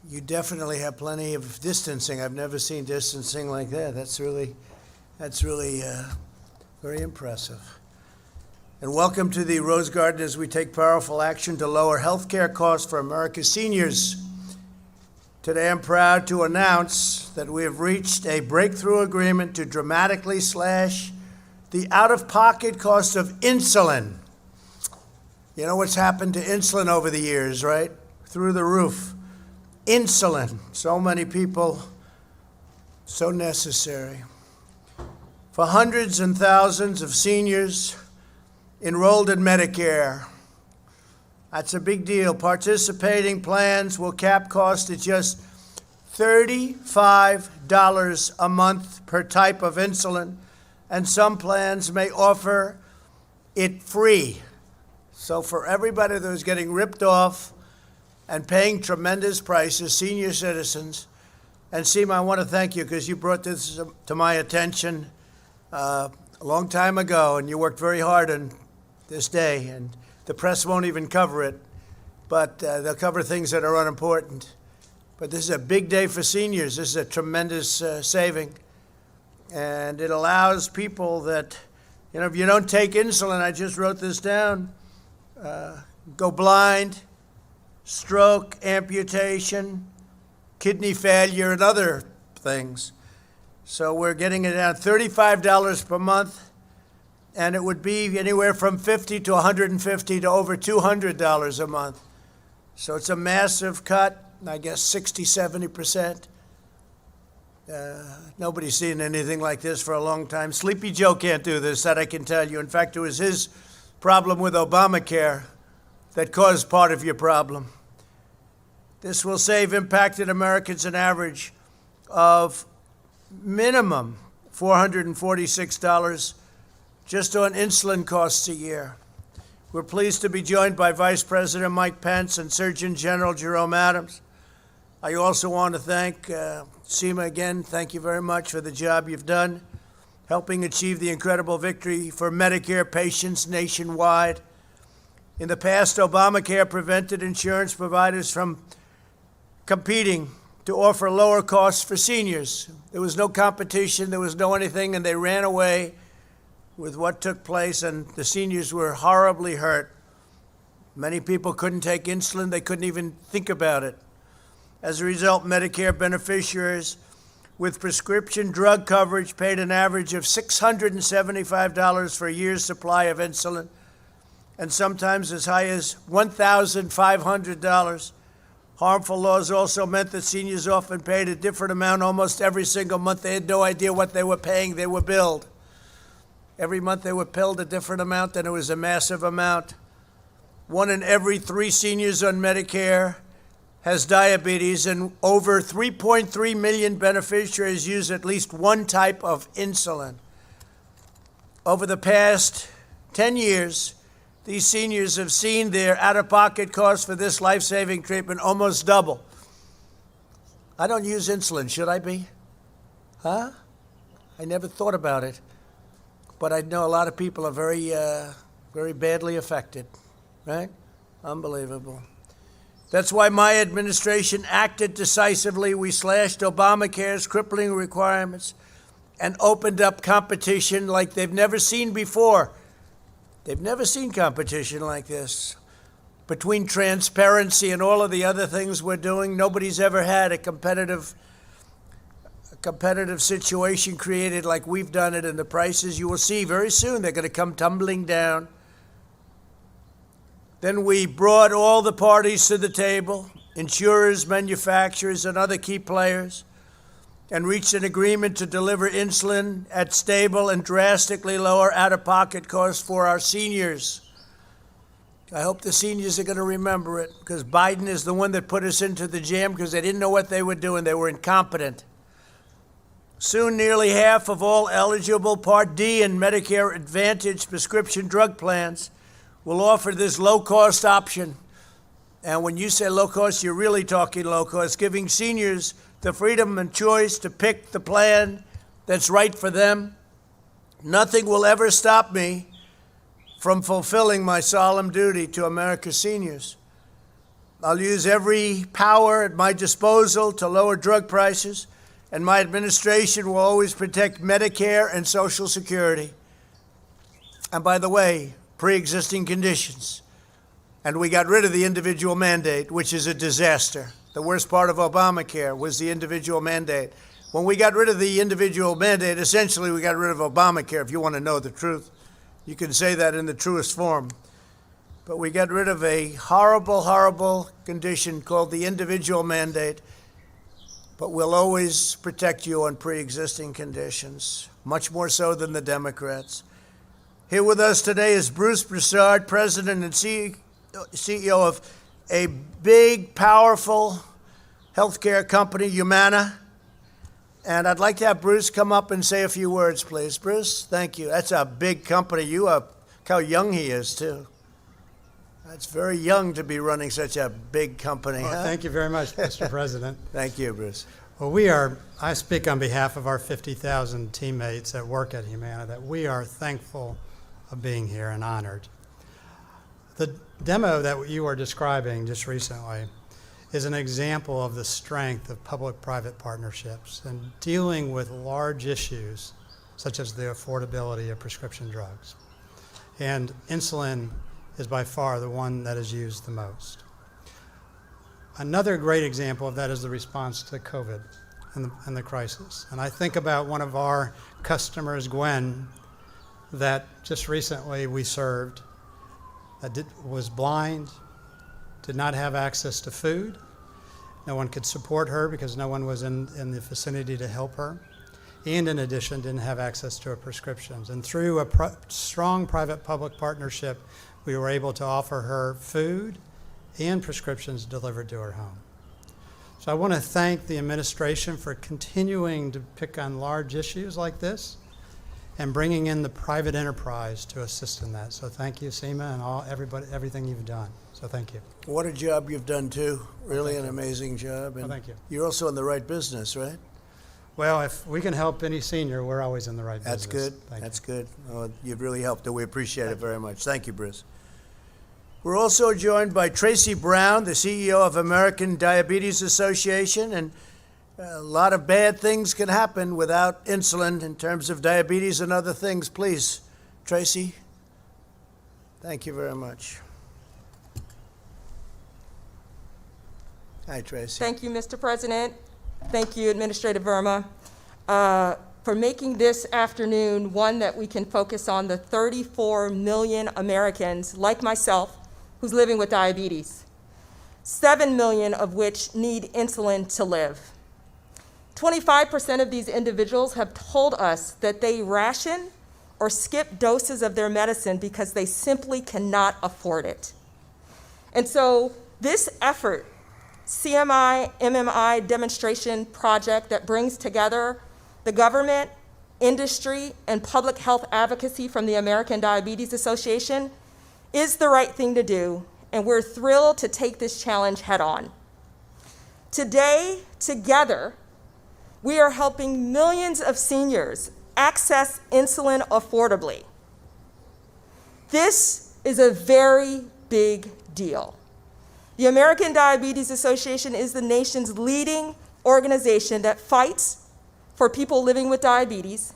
You definitely have plenty of distancing. I've never seen distancing like that. That's really very impressive. And welcome to the Rose Garden as we take powerful action to lower health care costs for America's seniors. Today I'm proud to announce that we have reached a breakthrough agreement to dramatically slash the out-of-pocket cost of insulin. You know what's happened to insulin over the years, right? Through the roof. Insulin, so many people, so necessary. For hundreds and thousands of seniors enrolled in Medicare, that's a big deal. Participating plans will cap cost at just $35 a month per type of insulin, and some plans may offer it free. So for everybody that was getting ripped off and paying tremendous prices, senior citizens. And Seema, I want to thank you because you brought this to my attention a long time ago, and you worked very hard on this day, and the press won't even cover it, but they'll cover things that are unimportant. But this is a big day for seniors. This is a tremendous saving, and it allows people that, you know, if you don't take insulin, I just wrote this down, go blind, stroke, amputation, kidney failure, and other things. So we're getting it down $35 per month, and it would be anywhere from $50 to $150 to over $200 a month. So it's a massive cut, I guess 60, 70%. Nobody's seen anything like this for a long time. Sleepy Joe can't do this, that I can tell you. In fact, it was his problem with Obamacare that caused part of your problem. This will save impacted Americans an average of minimum $446 just on insulin costs a year. We're pleased to be joined by Vice President Mike Pence and Surgeon General Jerome Adams. I also want to thank Seema again. Thank you very much for the job you've done, helping achieve the incredible victory for Medicare patients nationwide. In the past, Obamacare prevented insurance providers from competing to offer lower costs for seniors. There was no competition, there was no anything, and they ran away with what took place, and the seniors were horribly hurt. Many people couldn't take insulin, they couldn't even think about it. As a result, Medicare beneficiaries with prescription drug coverage paid an average of $675 for a year's supply of insulin, and sometimes as high as $1,500. Harmful laws also meant that seniors often paid a different amount almost every single month. They had no idea what they were paying. They were billed. Every month they were billed a different amount, and it was a massive amount. 1 in every 3 seniors on Medicare has diabetes, and over 3.3 million beneficiaries use at least one type of insulin. Over the past 10 years, these seniors have seen their out-of-pocket costs for this life-saving treatment almost double. I don't use insulin. Should I be? Huh? I never thought about it. But I know a lot of people are very badly affected, right? Unbelievable. That's why my administration acted decisively. We slashed Obamacare's crippling requirements and opened up competition like they've never seen before. They've never seen competition like this. Between transparency and all of the other things we're doing, nobody's ever had a competitive situation created like we've done it, and the prices you will see very soon, they're going to come tumbling down. Then we brought all the parties to the table, insurers, manufacturers, and other key players, and reached an agreement to deliver insulin at stable and drastically lower out-of-pocket costs for our seniors. I hope the seniors are going to remember it, because Biden is the one that put us into the jam because they didn't know what they were doing. They were incompetent. Soon, nearly half of all eligible Part D and Medicare Advantage prescription drug plans will offer this low-cost option. And when you say low cost, you're really talking low cost, giving seniors the freedom and choice to pick the plan that's right for them. Nothing will ever stop me from fulfilling my solemn duty to America's seniors. I'll use every power at my disposal to lower drug prices, and my administration will always protect Medicare and Social Security. And by the way, pre-existing conditions. And we got rid of the individual mandate, which is a disaster. The worst part of Obamacare was the individual mandate. When we got rid of the individual mandate, essentially we got rid of Obamacare, if you want to know the truth. You can say that in the truest form. But we got rid of a horrible, horrible condition called the individual mandate. But we'll always protect you on pre-existing conditions, much more so than the Democrats. Here with us today is Bruce Broussard, President and CEO of a big, powerful healthcare company, Humana. And I'd like to have Bruce come up and say a few words, please. Bruce, thank you. That's a big company. Look how young he is, too. That's very young to be running such a big company. Well, thank you very much, Mr. President. Thank you, Bruce. Well, I speak on behalf of our 50,000 teammates that work at Humana, that we are thankful of being here and honored. The demo that you were describing just recently is an example of the strength of public-private partnerships and dealing with large issues such as the affordability of prescription drugs. And insulin is by far the one that is used the most. Another great example of that is the response to COVID and the crisis. And I think about one of our customers, Gwen, that just recently we served, that was blind, did not have access to food. No one could support her because no one was in the vicinity to help her. And in addition, didn't have access to her prescriptions. And through a strong private-public partnership, we were able to offer her food and prescriptions delivered to her home. So I want to thank the administration for continuing to pick on large issues like this and bringing in the private enterprise to assist in that. So thank you, Seema, and everything you've done. So thank you. What a job you've done, too. Really an amazing job. And thank you. You're also in the right business, right? Well, if we can help any senior, we're always in the right business. That's good. That's good. Oh, you've really helped, and we appreciate it very much. Thank you, Bruce. We're also joined by Tracy Brown, the CEO of American Diabetes Association, and a lot of bad things can happen without insulin in terms of diabetes and other things. Please, Tracy. Thank you very much. Hi, Tracy. Thank you, Mr. President. Thank you, Administrator Verma, for making this afternoon one that we can focus on the 34 million Americans, like myself, who's living with diabetes, 7 million of which need insulin to live. 25% of these individuals have told us that they ration or skip doses of their medicine because they simply cannot afford it. And so this effort, CMI, MMI demonstration project that brings together the government, industry, and public health advocacy from the American Diabetes Association is the right thing to do, and we're thrilled to take this challenge head on. Today, together, we are helping millions of seniors access insulin affordably. This is a very big deal. The American Diabetes Association is the nation's leading organization that fights for people living with diabetes,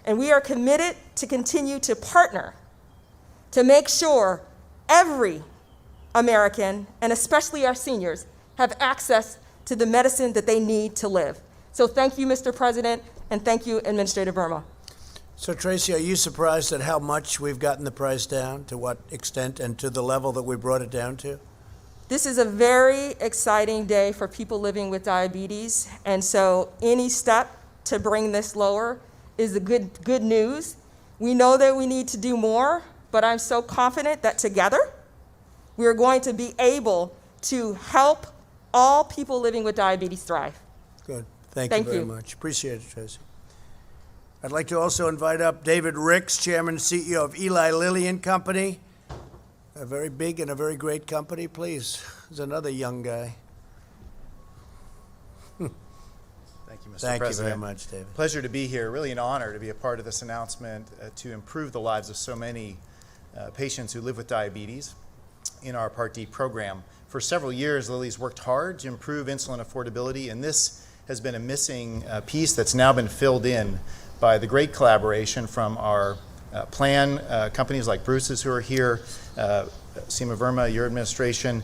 and we are committed to continue to partner to make sure every American, and especially our seniors, have access to the medicine that they need to live. So thank you, Mr. President, and thank you, Administrator Verma. So, Tracy, are you surprised at how much we've gotten the price down, to what extent, and to the level that we brought it down to? This is a very exciting day for people living with diabetes, and so any step to bring this lower is a good news. We know that we need to do more, but I'm so confident that together we are going to be able to help all people living with diabetes thrive. Good. Thank you very much. Appreciate it, Tracy. I'd like to also invite up David Ricks, Chairman and CEO of Eli Lilly and Company. A very big and a very great company. Please, there's another young guy. Thank you, Mr. Thank President. you very much, David. Pleasure to be here. Really an honor to be a part of this announcement to improve the lives of so many patients who live with diabetes in our Part D program. For several years, Lilly's worked hard to improve insulin affordability, and this has been a missing piece that's now been filled in by the great collaboration from our plan companies like Bruce's who are here, Seema Verma, your administration,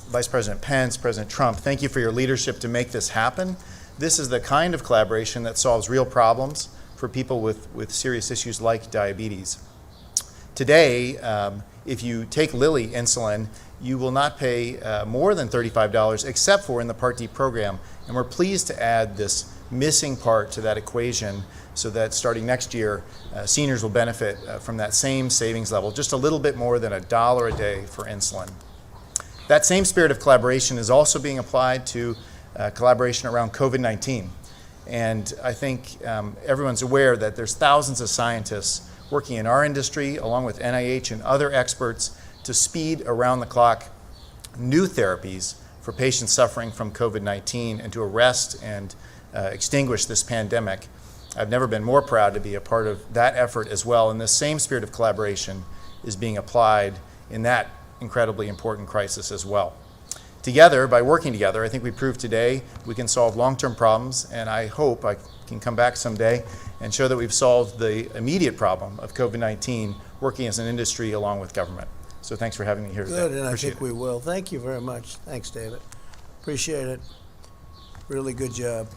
Vice President Pence, President Trump. Thank you for your leadership to make this happen. This is the kind of collaboration that solves real problems for people with serious issues like diabetes. Today, if you take Lilly insulin, you will not pay more than $35 except for in the Part D program. And we're pleased to add this missing part to that equation so that starting next year, seniors will benefit from that same savings level, just a little bit more than $1 a day for insulin. That same spirit of collaboration is also being applied to collaboration around COVID-19. And I think everyone's aware that there's thousands of scientists working in our industry, along with NIH and other experts, to speed around-the-clock new therapies for patients suffering from COVID-19 and to arrest and extinguish this pandemic. I've never been more proud to be a part of that effort as well, and this same spirit of collaboration is being applied in that incredibly important crisis as well. Together, by working together, I think we proved today we can solve long-term problems, and I hope I can come back someday and show that we've solved the immediate problem of COVID-19 working as an industry along with government. So thanks for having me here today. Good, and I Appreciate think it. we will. Thank you very much. Thanks, David. Appreciate it. Really good job.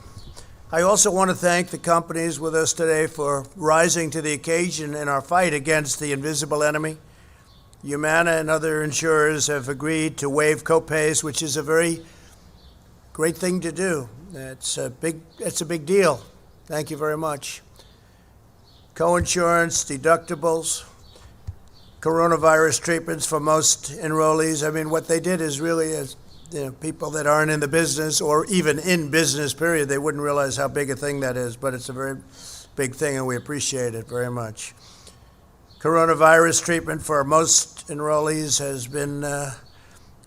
I also want to thank the companies with us today for rising to the occasion in our fight against the invisible enemy. Humana and other insurers have agreed to waive copays, which is a very great thing to do. It's a big deal. Thank you very much. Coinsurance, deductibles, coronavirus treatments for most enrollees. I mean, what they did is really, people that aren't in the business or even in business, period, they wouldn't realize how big a thing that is, but it's a very big thing, and we appreciate it very much. Coronavirus treatment for most enrollees has been,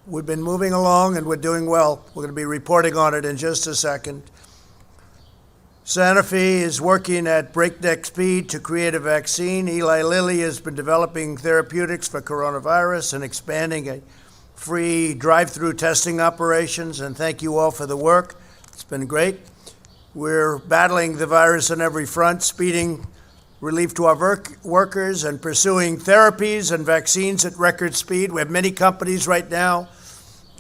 we've been moving along and we're doing well. We're going to be reporting on it in just a second. Sanofi is working at breakneck speed to create a vaccine. Eli Lilly has been developing therapeutics for coronavirus and expanding a free drive-through testing operations, and thank you all for the work. It's been great. We're battling the virus on every front, speeding relief to our workers and pursuing therapies and vaccines at record speed. We have many companies right now,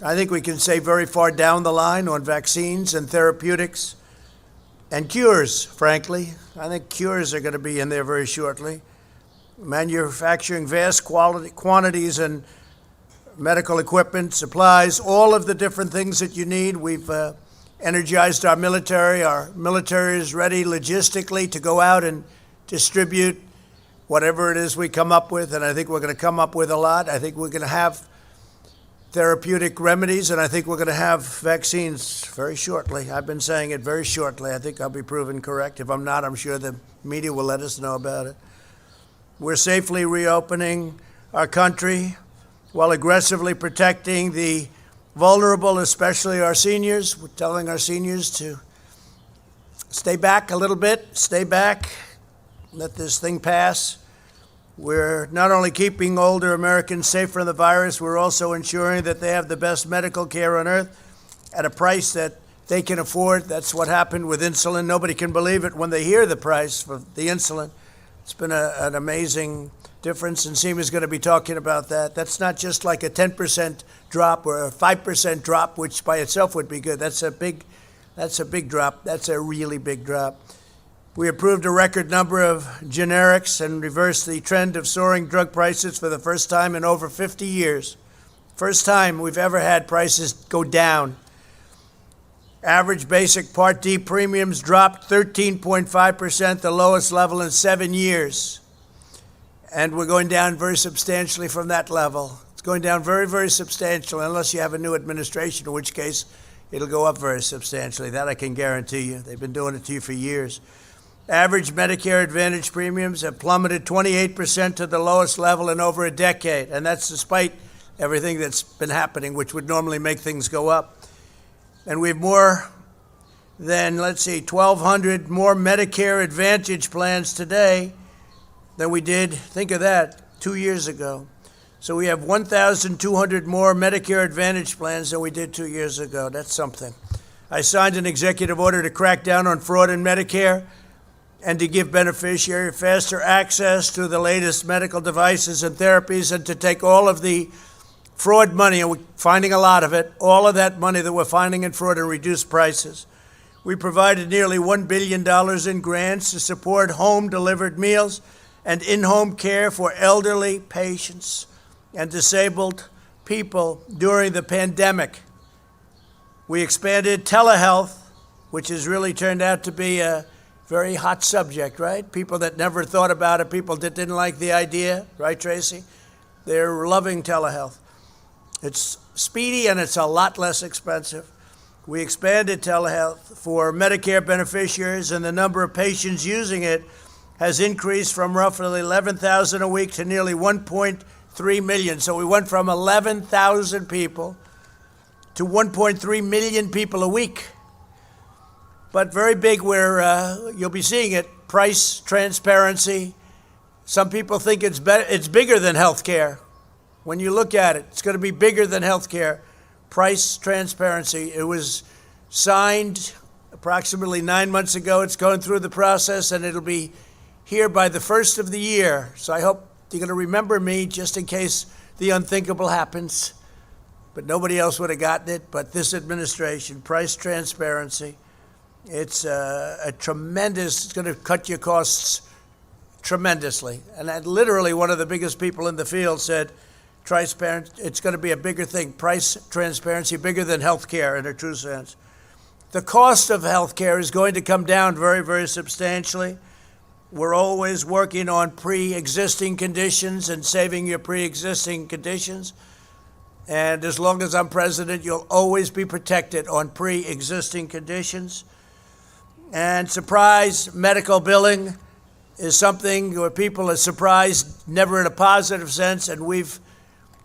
I think we can say very far down the line on vaccines and therapeutics and cures, frankly. I think cures are going to be in there very shortly. Manufacturing vast quantities and medical equipment, supplies, all of the different things that you need. We've energized our military. Our military is ready logistically to go out and distribute whatever it is we come up with, and I think we're going to come up with a lot. I think we're going to have therapeutic remedies, and I think we're going to have vaccines very shortly. I've been saying it very shortly. I think I'll be proven correct. If I'm not, I'm sure the media will let us know about it. We're safely reopening our country while aggressively protecting the vulnerable, especially our seniors. We're telling our seniors to stay back a little bit, stay back, let this thing pass. We're not only keeping older Americans safe from the virus, we're also ensuring that they have the best medical care on earth at a price that they can afford. That's what happened with insulin. Nobody can believe it when they hear the price for the insulin. It's been an amazing difference, and Seema's going to be talking about that. That's not just like a 10% drop or a 5% drop, which by itself would be good. That's a big drop. That's a really big drop. We approved a record number of generics and reversed the trend of soaring drug prices for the first time in over 50 years. First time we've ever had prices go down. Average basic Part D premiums dropped 13.5%, the lowest level in 7 years. And we're going down very substantially from that level. It's going down very, very substantially, unless you have a new administration, in which case it'll go up very substantially. That I can guarantee you. They've been doing it to you for years. Average Medicare Advantage premiums have plummeted 28% to the lowest level in over a decade, and that's despite everything that's been happening, which would normally make things go up. And we have more than, 1,200 more Medicare Advantage plans today than we did, think of that, 2 years ago. So we have 1,200 more Medicare Advantage plans than we did 2 years ago. That's something. I signed an executive order to crack down on fraud in Medicare and to give beneficiaries faster access to the latest medical devices and therapies, and to take all of the fraud money, and we're finding a lot of it, all of that money that we're finding in fraud, and reduce prices. We provided nearly $1 billion in grants to support home-delivered meals and in-home care for elderly patients and disabled people during the pandemic. We expanded telehealth, which has really turned out to be a very hot subject, right? People that never thought about it, people that didn't like the idea, right, Tracy? They're loving telehealth. It's speedy and it's a lot less expensive. We expanded telehealth for Medicare beneficiaries, and the number of patients using it has increased from roughly 11,000 a week to nearly 1.3 million. So we went from 11,000 people to 1.3 million people a week. But very big, where you'll be seeing it, price transparency. Some people think it's bigger than health care. When you look at it, it's going to be bigger than health care. Price transparency. It was signed approximately 9 months ago. It's going through the process, and it'll be here by the first of the year. So I hope you're going to remember me just in case the unthinkable happens. But nobody else would have gotten it but this administration. Price transparency. It's a tremendous, it's going to cut your costs tremendously. And literally one of the biggest people in the field said, transparent, it's going to be a bigger thing. Price transparency, bigger than health care in a true sense. The cost of health care is going to come down very, very substantially. We're always working on pre-existing conditions and saving your pre-existing conditions. And as long as I'm president, you'll always be protected on pre-existing conditions. And surprise medical billing is something where people are surprised, never in a positive sense, and we've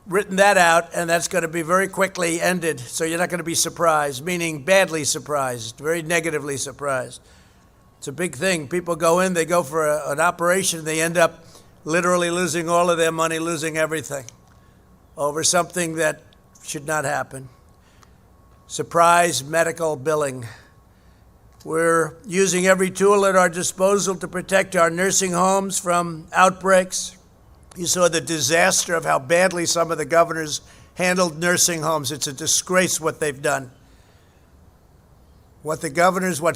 written that out, and that's going to be very quickly ended. So you're not going to be surprised, meaning badly surprised, very negatively surprised. It's a big thing. People go in, they go for an operation, they end up literally losing all of their money, losing everything over something that should not happen. Surprise medical billing. We're using every tool at our disposal to protect our nursing homes from outbreaks. You saw the disaster of how badly some of the governors handled nursing homes. It's a disgrace what they've done. What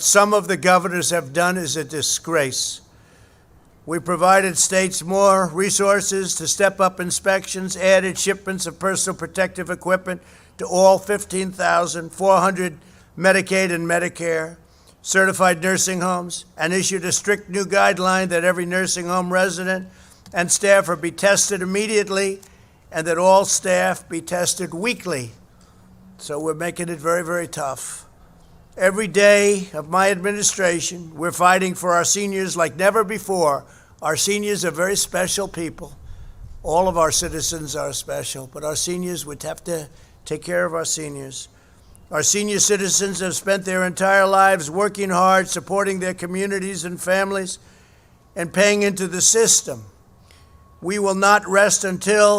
some of the governors have done is a disgrace. We provided states more resources to step up inspections, added shipments of personal protective equipment to all 15,400 Medicaid and Medicare certified nursing homes, and issued a strict new guideline that every nursing home resident and staffer be tested immediately, and that all staff be tested weekly. So we're making it very, very tough. Every day of my administration, we're fighting for our seniors like never before. Our seniors are very special people. All of our citizens are special, but our seniors, would have to take care of our seniors. Our senior citizens have spent their entire lives working hard, supporting their communities and families, and paying into the system. We will not rest until